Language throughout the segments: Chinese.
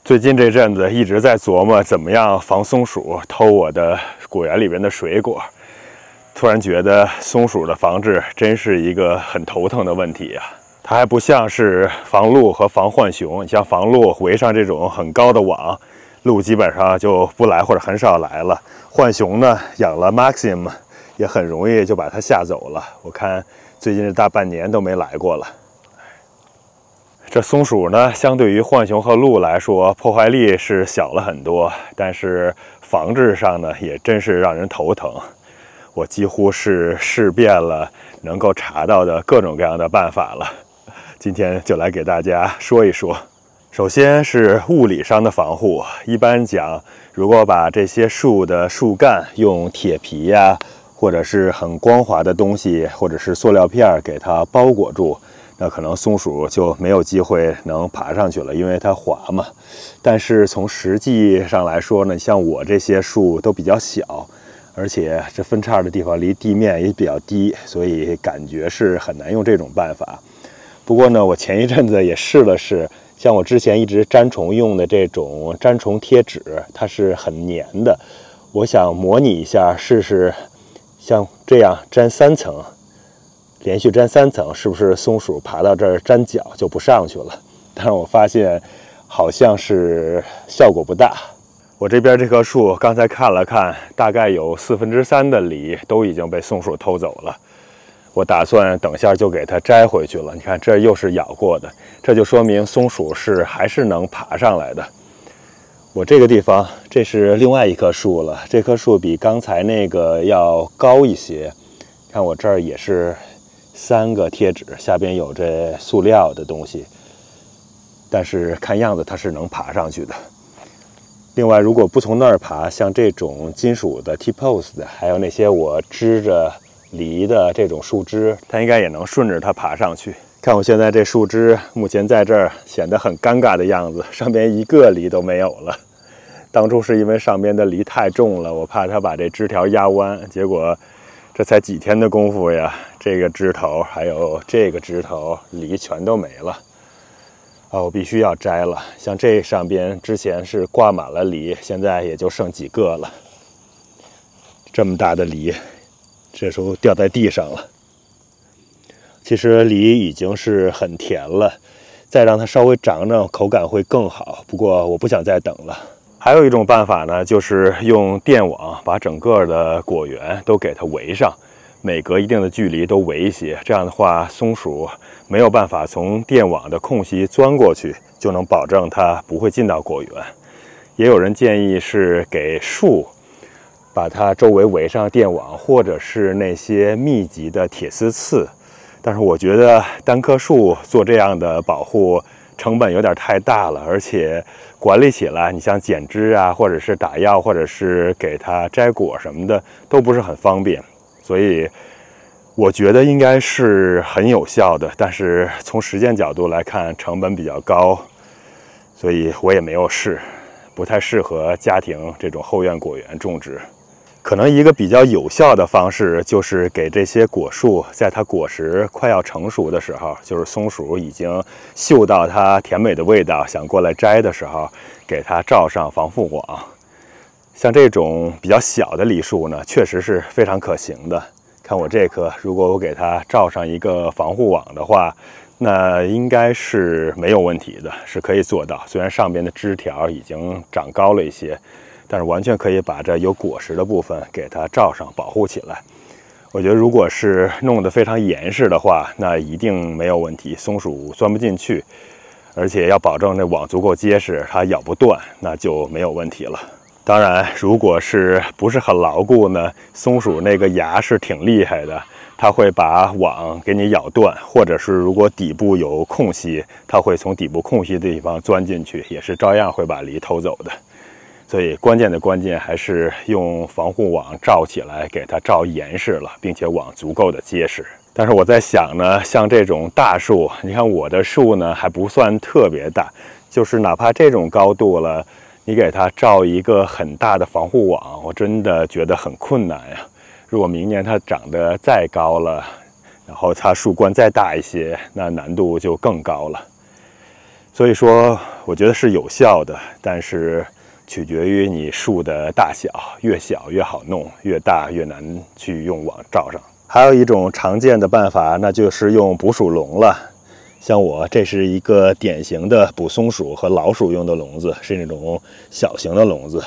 最近这阵子一直在琢磨怎么样防松鼠偷我的果园里边的水果，突然觉得松鼠的防治真是一个很头疼的问题啊！它还不像是防鹿和防浣熊，你像防鹿围上这种很高的网，鹿基本上就不来或者很少来了。浣熊呢，养了 Maxim 也很容易就把它吓走了。我看最近这大半年都没来过了。这松鼠呢，相对于浣熊和鹿来说，破坏力是小了很多，但是防治上呢，也真是让人头疼。我几乎是试遍了能够查到的各种各样的办法了，今天就来给大家说一说。首先是物理上的防护，一般讲，如果把这些树的树干用铁皮呀，或者是很光滑的东西，或者是塑料片给它包裹住，那可能松鼠就没有机会能爬上去了，因为它滑嘛。但是从实际上来说呢，像我这些树都比较小，而且这分叉的地方离地面也比较低，所以感觉是很难用这种办法。不过呢，我前一阵子也试了试，像我之前一直粘虫用的这种粘虫贴纸，它是很粘的。我想模拟一下试试，像这样粘3层。连续粘3层，是不是松鼠爬到这儿粘脚就不上去了？但是我发现好像是效果不大。我这边这棵树刚才看了看，大概有3/4的梨都已经被松鼠偷走了。我打算等下就给它摘回去了。你看，这又是咬过的，这就说明松鼠还是能爬上来的。我这个地方，这是另外一棵树了，这棵树比刚才那个要高一些。看我这儿也是3个贴纸，下边有这塑料的东西，但是看样子它是能爬上去的。另外，如果不从那儿爬，像这种金属的 T-post 的，还有那些我支着梨的这种树枝，它应该也能顺着它爬上去。看我现在这树枝目前在这儿显得很尴尬的样子，上边一个梨都没有了。当初是因为上边的梨太重了，我怕它把这枝条压弯，结果这才几天的功夫呀，这个枝头还有这个枝头梨全都没了。我必须要摘了。像这上边之前是挂满了梨，现在也就剩几个了。这么大的梨，这时候掉在地上了。其实梨已经是很甜了，再让它稍微长长，口感会更好。不过我不想再等了。还有一种办法呢，就是用电网把整个的果园都给它围上，每隔一定的距离都围一些。这样的话，松鼠没有办法从电网的空隙钻过去，就能保证它不会进到果园。也有人建议是给树把它周围围上电网，或者是那些密集的铁丝刺。但是我觉得单棵树做这样的保护成本有点太大了，而且管理起来，你像剪枝啊，或者是打药，或者是给它摘果什么的，都不是很方便。所以我觉得应该是很有效的，但是从实践角度来看，成本比较高，所以我也没有试，不太适合家庭这种后院果园种植。可能一个比较有效的方式，就是给这些果树在它果实快要成熟的时候，就是松鼠已经嗅到它甜美的味道，想过来摘的时候，给它罩上防护网。像这种比较小的梨树呢，确实是非常可行的。看我这棵，如果我给它罩上一个防护网的话，那应该是没有问题的，是可以做到。虽然上边的枝条已经长高了一些，但是完全可以把这有果实的部分给它罩上，保护起来。我觉得如果是弄得非常严实的话，那一定没有问题，松鼠钻不进去，而且要保证这网足够结实，它咬不断，那就没有问题了。当然，如果是不是很牢固呢，松鼠那个牙是挺厉害的，它会把网给你咬断，或者是如果底部有空隙，它会从底部空隙的地方钻进去，也是照样会把梨偷走的。所以关键还是用防护网罩起来，给它罩严实了，并且网足够的结实。但是我在想呢，像这种大树，你看我的树呢还不算特别大，就是哪怕这种高度了，你给它罩一个很大的防护网，我真的觉得很困难呀。如果明年它长得再高了，然后它树冠再大一些，那难度就更高了。所以说，我觉得是有效的，但是取决于你树的大小，越小越好弄，越大越难去用网罩上。还有一种常见的办法，那就是用捕鼠笼了。像我这是一个典型的捕松鼠和老鼠用的笼子，是那种小型的笼子。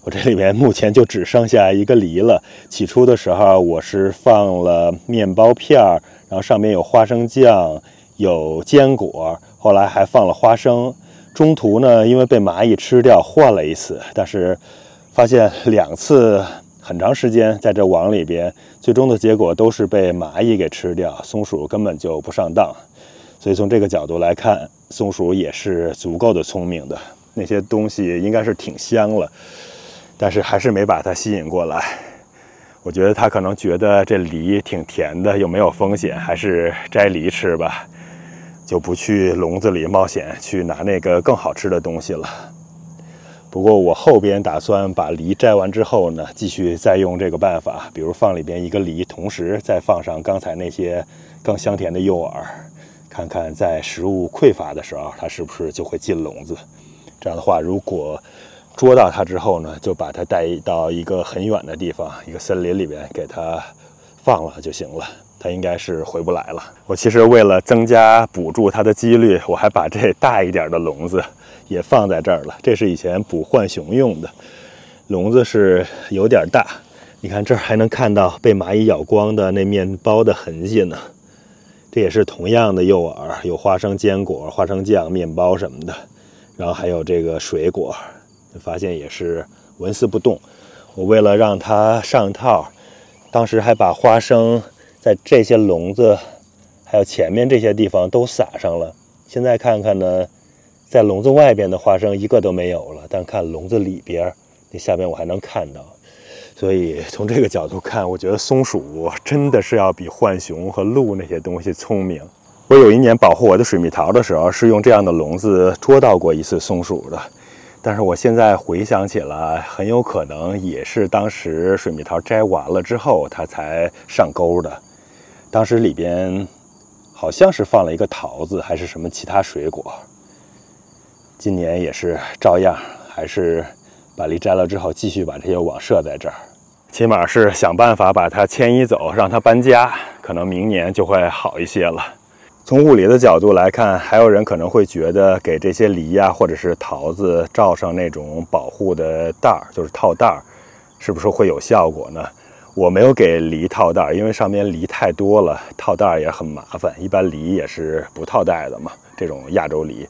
我这里面目前就只剩下一个梨了。起初的时候我是放了面包片，然后上面有花生酱，有坚果，后来还放了花生。中途呢，因为被蚂蚁吃掉，换了一次，但是发现2次很长时间在这网里边，最终的结果都是被蚂蚁给吃掉，松鼠根本就不上当。所以从这个角度来看，松鼠也是足够的聪明的。那些东西应该是挺香了，但是还是没把它吸引过来。我觉得它可能觉得这梨挺甜的，又没有风险，还是摘梨吃吧，就不去笼子里冒险去拿那个更好吃的东西了。不过我后边打算把梨摘完之后呢，继续再用这个办法，比如放里边一个梨，同时再放上刚才那些更香甜的诱饵，看看在食物匮乏的时候它是不是就会进笼子。这样的话，如果捉到它之后呢，就把它带到一个很远的地方，一个森林里边给它放了就行了，它应该是回不来了。我其实为了增加捕住它的几率，我还把这大一点的笼子也放在这儿了。这是以前捕浣熊用的笼子，是有点大，你看这儿还能看到被蚂蚁咬光的那面包的痕迹呢。这也是同样的诱饵，有花生、坚果、花生酱、面包什么的，然后还有这个水果，发现也是纹丝不动。我为了让它上套，当时还把花生在这些笼子还有前面这些地方都撒上了。现在看看呢，在笼子外边的花生一个都没有了，但看笼子里边，那下边我还能看到。所以从这个角度看，我觉得松鼠真的是要比浣熊和鹿那些东西聪明。我有一年保护我的水蜜桃的时候，是用这样的笼子捉到过一次松鼠的。但是我现在回想起来，很有可能也是当时水蜜桃摘完了之后，它才上钩的。当时里边好像是放了一个桃子，还是什么其他水果。今年也是照样，还是把梨摘了之后，继续把这些网设在这儿，起码是想办法把它迁移走，让它搬家，可能明年就会好一些了。从物理的角度来看，还有人可能会觉得给这些梨呀或者是桃子罩上那种保护的袋儿，就是套袋儿，是不是会有效果呢？我没有给梨套袋儿，因为上面梨太多了，套袋儿也很麻烦，一般梨也是不套袋的嘛，这种亚洲梨。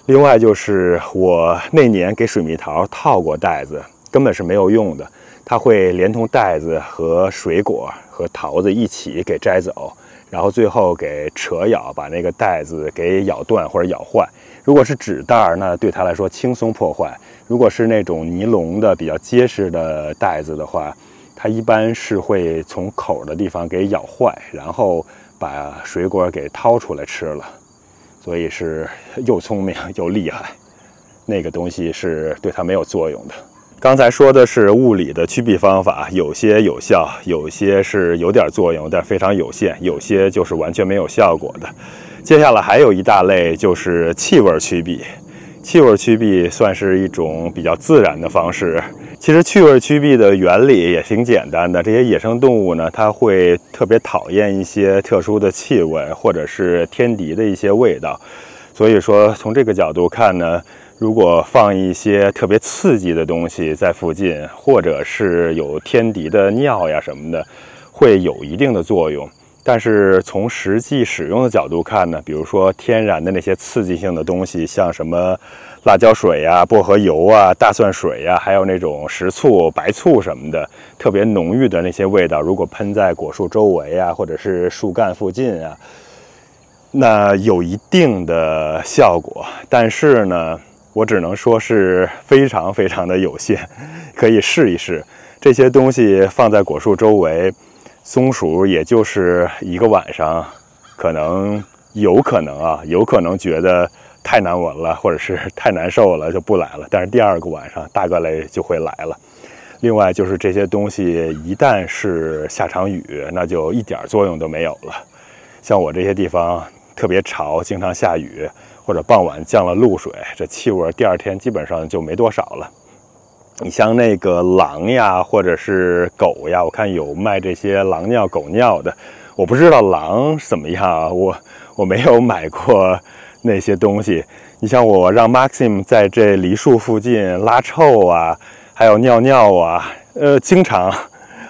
另外就是我那年给水蜜桃套过袋子，根本是没有用的，它会连同袋子和水果和桃子一起给摘走，然后最后给扯咬，把那个袋子给咬断或者咬坏。如果是纸袋，那对它来说轻松破坏；如果是那种尼龙的比较结实的袋子的话，它一般是会从口的地方给咬坏，然后把水果给掏出来吃了。所以是又聪明又厉害，那个东西是对它没有作用的。刚才说的是物理的驱避方法，有些有效，有些是有点作用，但非常有限，有些就是完全没有效果的。接下来还有一大类就是气味驱避。气味驱避算是一种比较自然的方式。其实气味驱避的原理也挺简单的，这些野生动物呢，它会特别讨厌一些特殊的气味或者是天敌的一些味道。所以说从这个角度看呢，如果放一些特别刺激的东西在附近，或者是有天敌的尿呀什么的，会有一定的作用。但是从实际使用的角度看呢，比如说天然的那些刺激性的东西，像什么辣椒水呀、薄荷油啊、大蒜水呀，还有那种食醋、白醋什么的，特别浓郁的那些味道，如果喷在果树周围啊，或者是树干附近啊，那有一定的效果。但是呢，我只能说是非常非常的有限，可以试一试。这些东西放在果树周围，松鼠也就是一个晚上，有可能觉得太难闻了，或者是太难受了就不来了，但是第二个晚上大概率就会来了。另外就是这些东西一旦是下场雨，那就一点作用都没有了。像我这些地方特别潮，经常下雨，或者傍晚降了露水，这气味第二天基本上就没多少了。你像那个狼呀，或者是狗呀，我看有卖这些狼尿、狗尿的，我不知道狼怎么样啊，我没有买过那些东西。你像我让 Maxim 在这梨树附近拉臭啊，还有尿尿啊，经常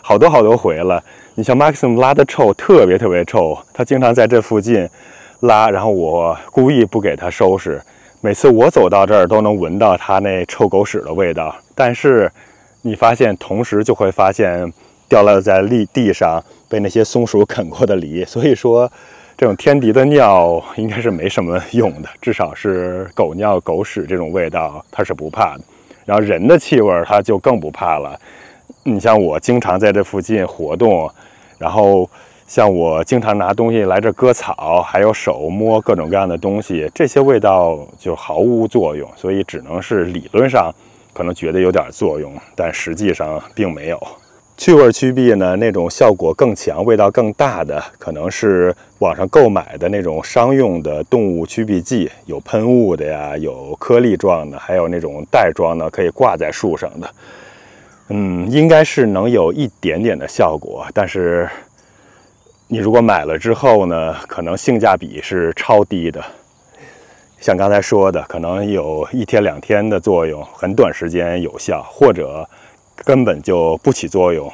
好多回了。你像 Maxim 拉的臭特别臭，他经常在这附近拉，然后我故意不给他收拾，每次我走到这儿都能闻到他那臭狗屎的味道。但是你发现，同时就会发现掉落在地上被那些松鼠啃过的梨，所以说这种天敌的尿应该是没什么用的，至少是狗尿、狗屎这种味道它是不怕的。然后人的气味它就更不怕了。你像我经常在这附近活动，然后像我经常拿东西来这割草，还有手摸各种各样的东西，这些味道就毫无作用，所以只能是理论上可能觉得有点作用，但实际上并没有。去味驱避呢，那种效果更强、味道更大的，可能是网上购买的那种商用的动物驱避剂，有喷雾的呀，有颗粒状的，还有那种袋装的，可以挂在树上的。应该是能有一点点的效果，但是你如果买了之后呢，可能性价比是超低的。像刚才说的，可能有1天2天的作用，很短时间有效，或者根本就不起作用。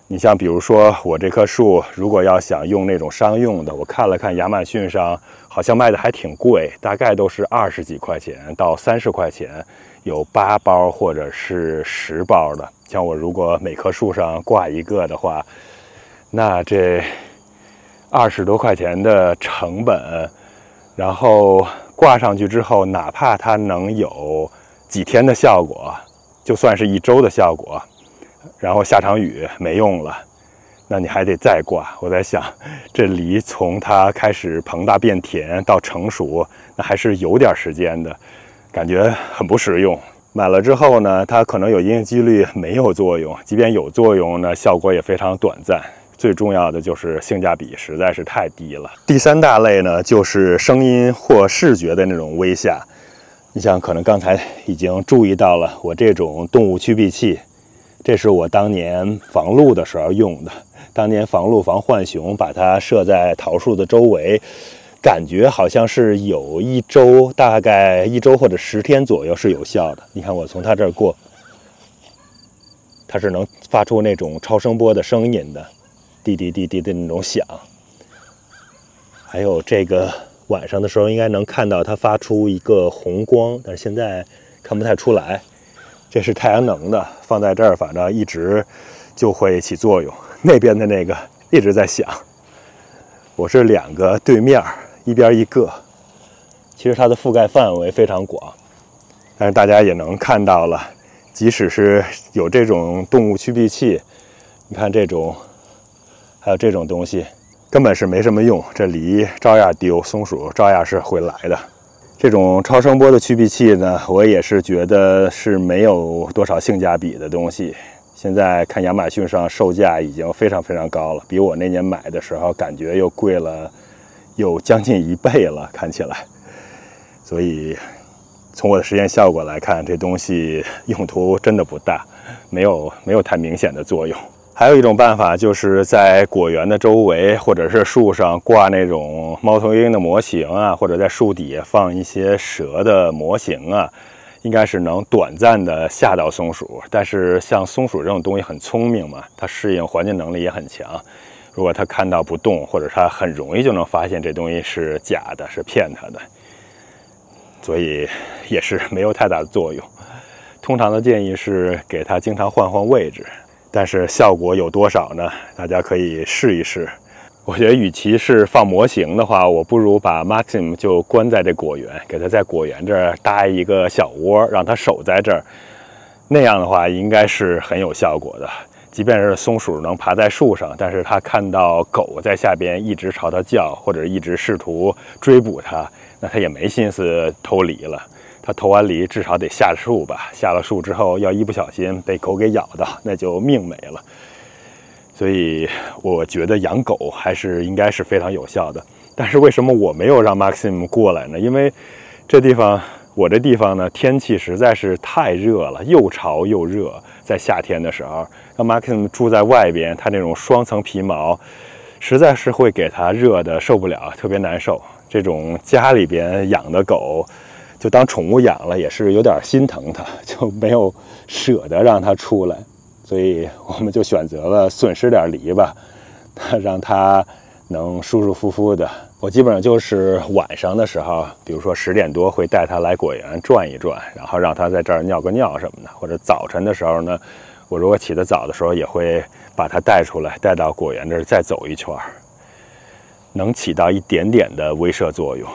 你像比如说我这棵树，如果要想用那种商用的，我看了看亚马逊上好像卖的还挺贵，大概都是20几块钱到30块钱，有8包或者是10包的。像我如果每棵树上挂一个的话，那这20多块钱的成本，然后挂上去之后，哪怕它能有几天的效果，就算是1周的效果，然后下场雨没用了，那你还得再挂。我在想，这梨从它开始膨大变甜到成熟，那还是有点时间的，感觉很不实用。买了之后呢，它可能有一定几率没有作用，即便有作用呢，效果也非常短暂。最重要的就是性价比实在是太低了。第3大类呢，就是声音或视觉的那种微吓。你像可能刚才已经注意到了，我这种动物驱避器，这是我当年防鹿的时候用的。当年防鹿防浣熊，把它设在桃树的周围，感觉好像是有1周，大概1周或者10天左右是有效的。你看我从它这儿过，它是能发出那种超声波的声音的，滴滴滴滴的那种响。还有这个晚上的时候应该能看到它发出一个红光，但是现在看不太出来。这是太阳能的，放在这儿反正一直就会起作用。那边的那个一直在响。我是2个对面，一边一个。其实它的覆盖范围非常广，但是大家也能看到了，即使是有这种动物驱避器，你看这种，还有这种东西，根本是没什么用，这梨照样丢，松鼠照样是会来的。这种超声波的驱避器呢，我也是觉得是没有多少性价比的东西。现在看亚马逊上售价已经非常高了，比我那年买的时候感觉又贵了，有将近1倍了，看起来。所以从我的实验效果来看，这东西用途真的不大，没有太明显的作用。还有一种办法，就是在果园的周围或者是树上挂那种猫头鹰的模型啊，或者在树底下放一些蛇的模型啊，应该是能短暂的吓到松鼠。但是像松鼠这种东西很聪明嘛，它适应环境能力也很强。如果它看到不动，或者它很容易就能发现这东西是假的，是骗它的，所以也是没有太大的作用。通常的建议是给它经常换位置。但是效果有多少呢？大家可以试一试。我觉得与其是放模型的话，我不如把 Maxim 就关在这果园，给它在果园这儿搭一个小窝，让它守在这儿。那样的话应该是很有效果的。即便是松鼠能爬在树上，但是它看到狗在下边一直朝它叫，或者一直试图追捕它，那它也没心思偷梨了。它投完梨至少得下树吧，下了树之后要一不小心被狗给咬到，那就命没了。所以我觉得养狗还是应该是非常有效的。但是为什么我没有让 Maxim 过来呢？因为我这地方呢，天气实在是太热了，又潮又热。在夏天的时候，让 Maxim 住在外边，它那种双层皮毛，实在是会给它热的受不了，特别难受。这种家里边养的狗，就当宠物养了，也是有点心疼它，就没有舍得让它出来，所以我们就选择了损失点篱笆，让它能舒舒服服的。我基本上就是晚上的时候，比如说10点多会带它来果园转一转，然后让它在这儿尿个尿什么的。或者早晨的时候呢，我如果起得早的时候，也会把它带出来，带到果园这儿再走一圈，能起到一点点的威慑作用，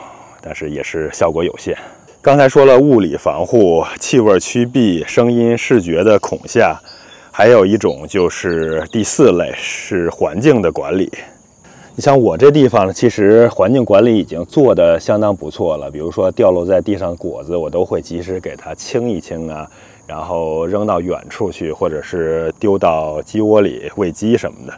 但是也是效果有限。刚才说了物理防护、气味驱避、声音视觉的恐吓，还有一种就是第4类是环境的管理。你像我这地方呢，其实环境管理已经做得相当不错了。比如说掉落在地上的果子，我都会及时给它清一清啊，然后扔到远处去，或者是丢到鸡窝里喂鸡什么的，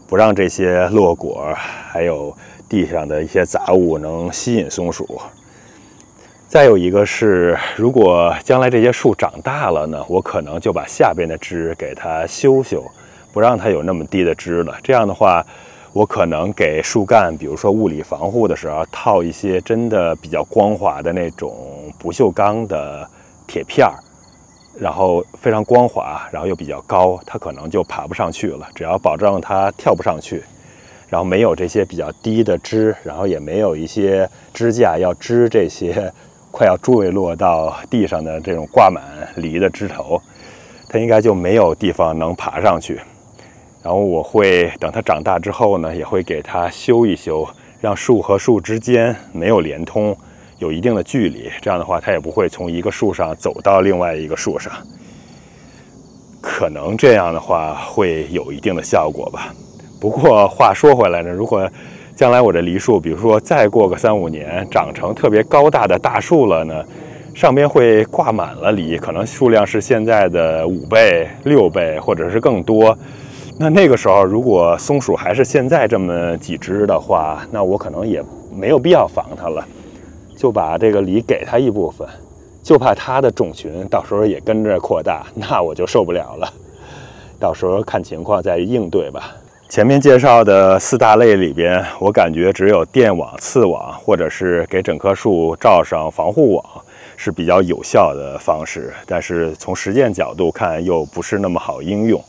不让这些落果还有地上的一些杂物能吸引松鼠。再有一个是，如果将来这些树长大了呢，我可能就把下边的枝给它修修，不让它有那么低的枝了。这样的话，我可能给树干，比如说物理防护的时候，套一些真的比较光滑的那种不锈钢的铁片儿，然后非常光滑，然后又比较高，它可能就爬不上去了。只要保证它跳不上去，然后没有这些比较低的枝，然后也没有一些支架要支这些快要坠落到地上的这种挂满梨的枝头，它应该就没有地方能爬上去。然后我会等它长大之后呢，也会给它修一修，让树和树之间没有连通，有一定的距离。这样的话，它也不会从一个树上走到另外一个树上。可能这样的话会有一定的效果吧。不过话说回来呢，如果将来我这梨树，比如说再过个3、5年，长成特别高大的大树了呢，上边会挂满了梨，可能数量是现在的5倍、6倍，或者是更多。那个时候，如果松鼠还是现在这么几只的话，那我可能也没有必要防它了，就把这个梨给它一部分，就怕它的种群到时候也跟着扩大，那我就受不了了。到时候看情况再应对吧。前面介绍的4大类里边，我感觉只有电网、刺网，或者是给整棵树罩上防护网是比较有效的方式，但是从实践角度看又不是那么好应用。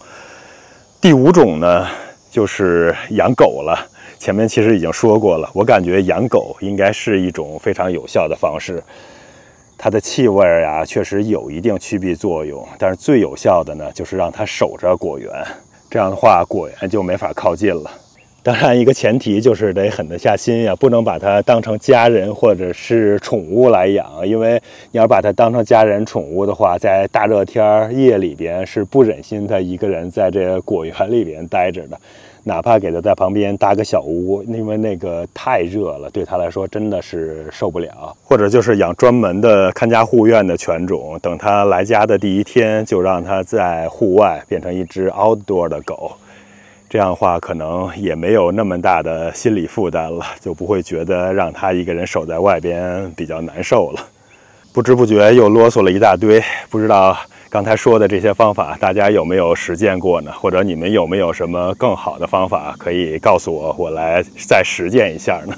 第5种呢，就是养狗了。前面其实已经说过了，我感觉养狗应该是一种非常有效的方式。它的气味呀，确实有一定驱避作用，但是最有效的呢，就是让它守着果园。这样的话，果园就没法靠近了。当然，一个前提就是得狠得下心呀，不能把它当成家人或者是宠物来养，因为你要把它当成家人宠物的话，在大热天夜里边是不忍心它一个人在这个果园里边待着的，哪怕给它在旁边搭个小屋，因为那个太热了，对它来说真的是受不了。或者就是养专门的看家护院的犬种，等它来家的第1天就让它在户外变成一只 outdoor 的狗。这样的话，可能也没有那么大的心理负担了，就不会觉得让他一个人守在外边比较难受了。不知不觉又啰嗦了一大堆，不知道刚才说的这些方法大家有没有实践过呢？或者你们有没有什么更好的方法可以告诉我，我来再实践一下呢？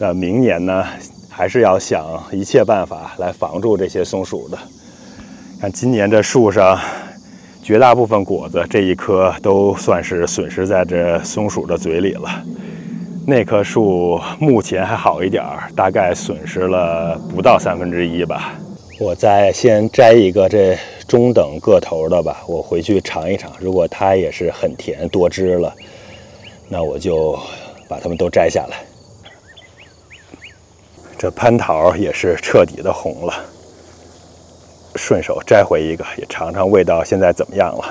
那明年呢，还是要想一切办法来防住这些松鼠的。看今年这树上绝大部分果子这一颗都算是损失在这松鼠的嘴里了。那棵树目前还好一点，大概损失了不到1/3吧。我再先摘一个这中等个头的吧，我回去尝一尝。如果它也是很甜多汁了，那我就把它们都摘下来。这蟠桃也是彻底的红了。顺手摘回一个，也尝尝味道现在怎么样了。